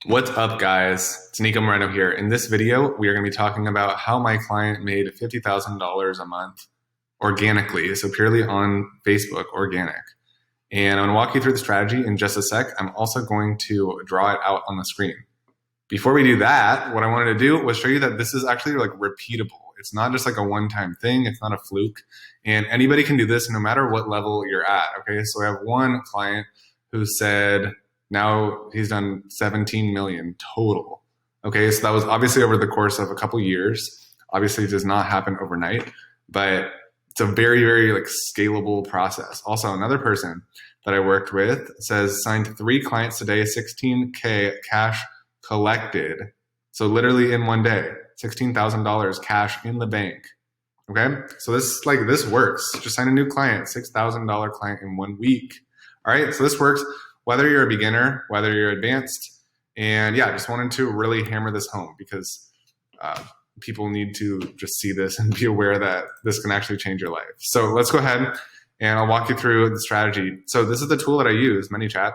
What's up, guys? It's Nico Moreno here. In this video, we are going to be talking about how my client made $50,000 a month organically, so purely on Facebook, organic. And I'm going to walk you through the strategy in just a sec. I'm also going to draw it out on the screen. Before we do that, what I wanted to do was show you that this is actually like repeatable. It's not just like a one-time thing. It's not a fluke. And anybody can do this no matter what level you're at. Okay, so I have one client who said, now he's done 17 million total. Okay, so that was obviously over the course of a couple years. Obviously, it does not happen overnight, but it's a very, very like scalable process. Also, another person that I worked with says signed 3 clients today, 16K cash collected. So literally in one day, $16,000 cash in the bank. Okay, so this works. Just sign a new client, $6,000 client in 1 week. All right, so this works. Whether you're a beginner, whether you're advanced, and yeah, just wanted to really hammer this home because people need to just see this and be aware that this can actually change your life. So let's go ahead and I'll walk you through the strategy. So this is the tool that I use, ManyChat.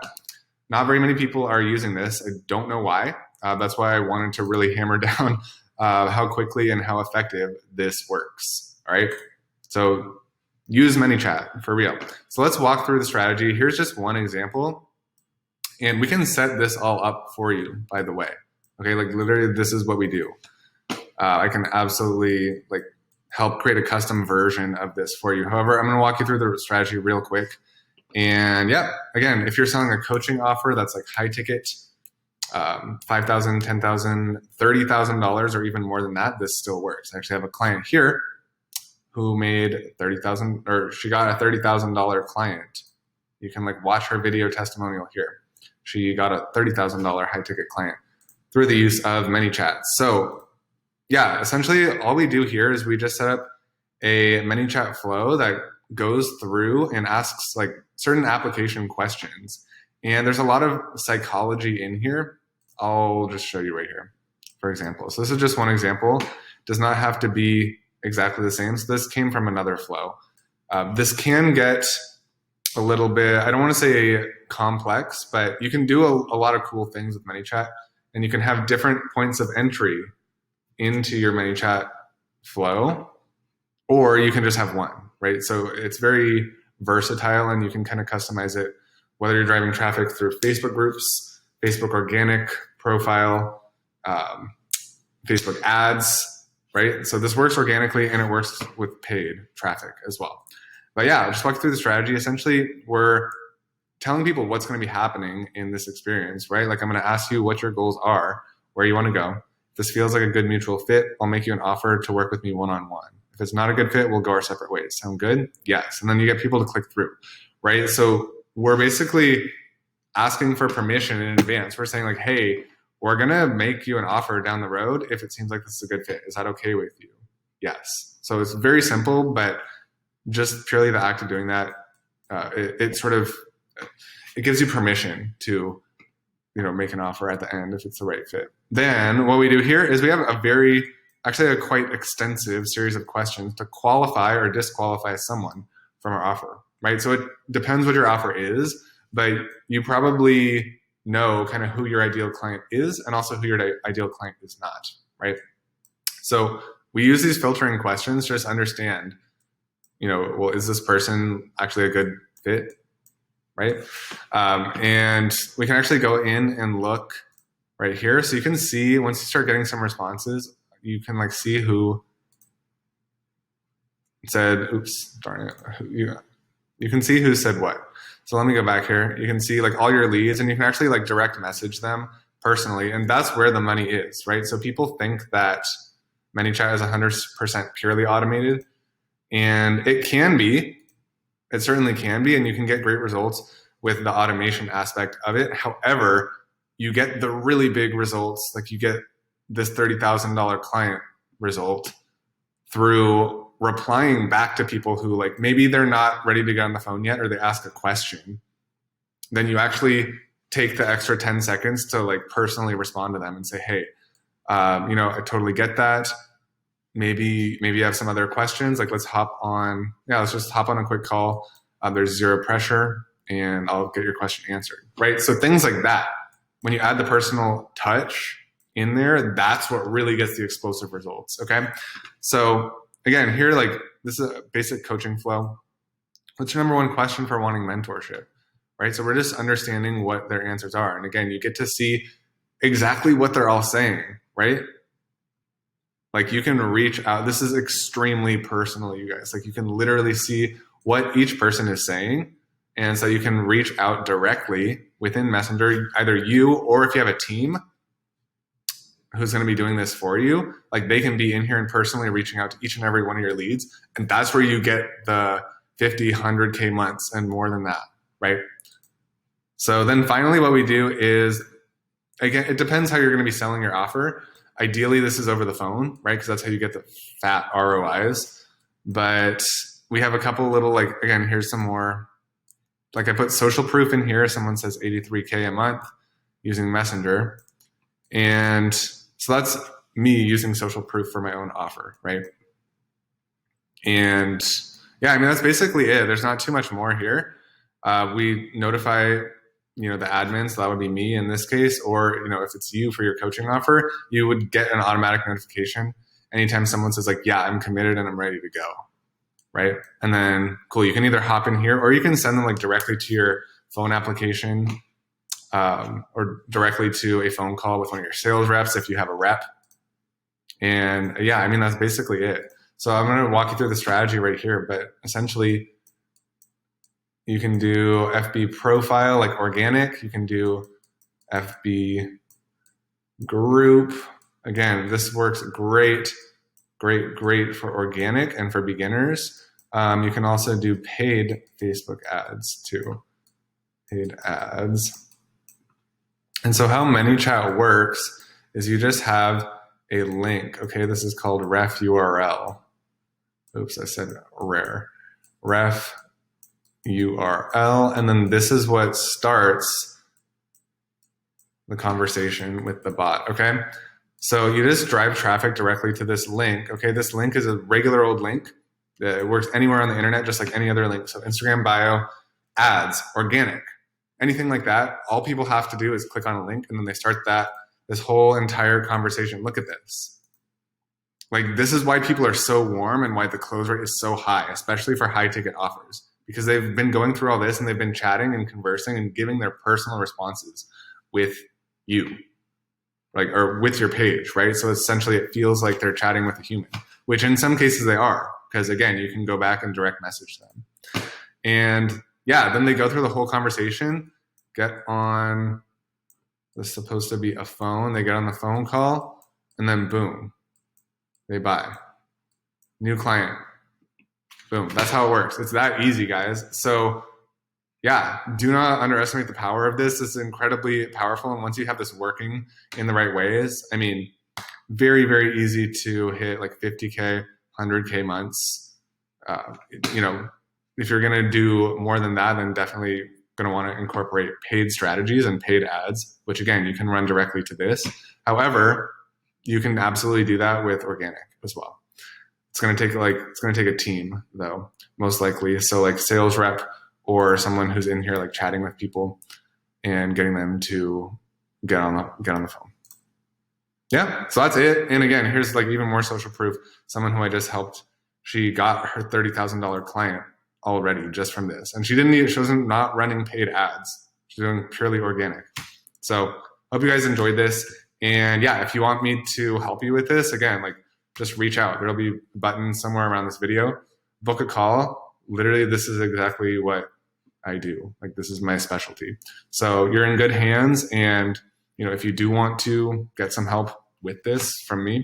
Not very many people are using this. I don't know why. That's why I wanted to really hammer down how quickly and how effective this works. All right. So use ManyChat for real. So let's walk through the strategy. Here's just one example. And we can set this all up for you, by the way. Okay, like literally this is what we do. I can absolutely like help create a custom version of this for you. However, I'm gonna walk you through the strategy real quick. And yeah, again, if you're selling a coaching offer that's like high ticket, $5,000, $10,000, $30,000, or even more than that, this still works. I actually have a client here who made $30,000, or she got a $30,000 client. You can like watch her video testimonial here. She got a $30,000 high ticket client through the use of ManyChat. So yeah, essentially all we do here is we just set up a ManyChat flow that goes through and asks like certain application questions. And there's a lot of psychology in here. I'll just show you right here, for example. So this is just one example. Does not have to be exactly the same. So this came from another flow. This can get a little bit, I don't want to say complex, but you can do a lot of cool things with ManyChat, and you can have different points of entry into your ManyChat flow, or you can just have one, right? So it's very versatile, and you can kind of customize it, whether you're driving traffic through Facebook groups, Facebook organic profile, Facebook ads, right? So this works organically, and it works with paid traffic as well. But yeah, I'll just walk through the strategy. Essentially, we're telling people what's going to be happening in this experience, right? Like I'm going to ask you what your goals are, where you want to go. If this feels like a good mutual fit, I'll make you an offer to work with me one-on-one. If it's not a good fit, we'll go our separate ways. Sound good? Yes. And then you get people to click through, right? So we're basically asking for permission in advance. We're saying like, hey, we're going to make you an offer down the road if it seems like this is a good fit. Is that okay with you? Yes. So it's very simple, but just purely the act of doing that, it gives you permission to, make an offer at the end if it's the right fit. Then what we do here is we have a quite extensive series of questions to qualify or disqualify someone from our offer, right? So it depends what your offer is, but you probably know kind of who your ideal client is and also who your ideal client is not, right? So we use these filtering questions to just understand, well, is this person actually a good fit, right? And we can actually go in and look right here. So you can see once you start getting some responses, you can like see who said, oops, darn it. You can see who said what. So let me go back here. You can see like all your leads, and you can actually like direct message them personally. And that's where the money is, right? So people think that ManyChat is 100% purely automated. And it can be, it certainly can be, and you can get great results with the automation aspect of it. However, you get the really big results, like you get this $30,000 client result through replying back to people who like, maybe they're not ready to get on the phone yet, or they ask a question. Then you actually take the extra 10 seconds to like personally respond to them and say, hey, I totally get that. Maybe you have some other questions. Like let's just hop on a quick call. There's zero pressure, and I'll get your question answered, right? So things like that. when you add the personal touch in there, that's what really gets the explosive results. Okay. So again, here, like, this is a basic coaching flow. What's your number one question for wanting mentorship? Right. So we're just understanding what their answers are. And again, you get to see exactly what they're all saying, right? Like, you can reach out. This is extremely personal, you guys. Like, you can literally see what each person is saying. And so you can reach out directly within Messenger, either you, or if you have a team who's going to be doing this for you, like, they can be in here and personally reaching out to each and every one of your leads. And that's where you get the 50, 100K months and more than that, right? So then finally what we do is, again, it depends how you're going to be selling your offer. Ideally, this is over the phone, right? Because that's how you get the fat ROIs. But we have a couple little, like, again, here's some more. Like, I put social proof in here. Someone says 83K a month using Messenger. And so that's me using social proof for my own offer, right? And yeah, I mean, that's basically it. There's not too much more here. We notify, the admin, so that would be me in this case, or, if it's you for your coaching offer, you would get an automatic notification anytime someone says, like, yeah, I'm committed and I'm ready to go, right? And then, cool, you can either hop in here, or you can send them, like, directly to your phone application, or directly to a phone call with one of your sales reps if you have a rep. And yeah, I mean, that's basically it. So I'm going to walk you through the strategy right here, but essentially you can do FB profile, like organic. You can do FB group. Again, this works great for organic and for beginners. You can also do paid Facebook ads too. Paid ads. And so how ManyChat works is you just have a link. Okay, this is called ref URL. Oops, I said rare. Ref URL. And then this is what starts the conversation with the bot. Okay, so you just drive traffic directly to this link. Okay, this link is a regular old link. It works anywhere on the internet, just like any other link. So Instagram bio, ads, organic, anything like that. All people have to do is click on a link, and then they start this whole entire conversation. Look at this. Like, this is why people are so warm and why the close rate is so high, especially for high ticket offers, because they've been going through all this and they've been chatting and conversing and giving their personal responses with you, like, or with your page, right? So essentially it feels like they're chatting with a human, which in some cases they are, because again, you can go back and direct message them. And yeah, then they go through the whole conversation, get on, this is supposed to be a phone, they get on the phone call, and then boom, they buy. New client. Boom. That's how it works. It's that easy, guys. So yeah, do not underestimate the power of this. It's incredibly powerful. And once you have this working in the right ways, I mean, very, very easy to hit like 50K, 100K months. If you're going to do more than that, then definitely going to want to incorporate paid strategies and paid ads, which again, you can run directly to this. However, you can absolutely do that with organic as well. It's going to take a team though, most likely. So like sales rep or someone who's in here like chatting with people and getting them to get on the phone. Yeah, so that's it. And again, here's like even more social proof. Someone who I just helped, she got her $30,000 client already just from this, and she wasn't not running paid ads. She's doing purely organic. So hope you guys enjoyed this. And yeah, if you want me to help you with this, again, like just reach out. There'll be a button somewhere around this video. Book a call. Literally, this is exactly what I do. Like, this is my specialty. So you're in good hands. And if you do want to get some help with this from me,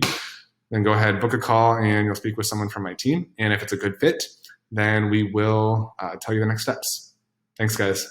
then go ahead, book a call, and you'll speak with someone from my team. And if it's a good fit, then we will tell you the next steps. Thanks, guys.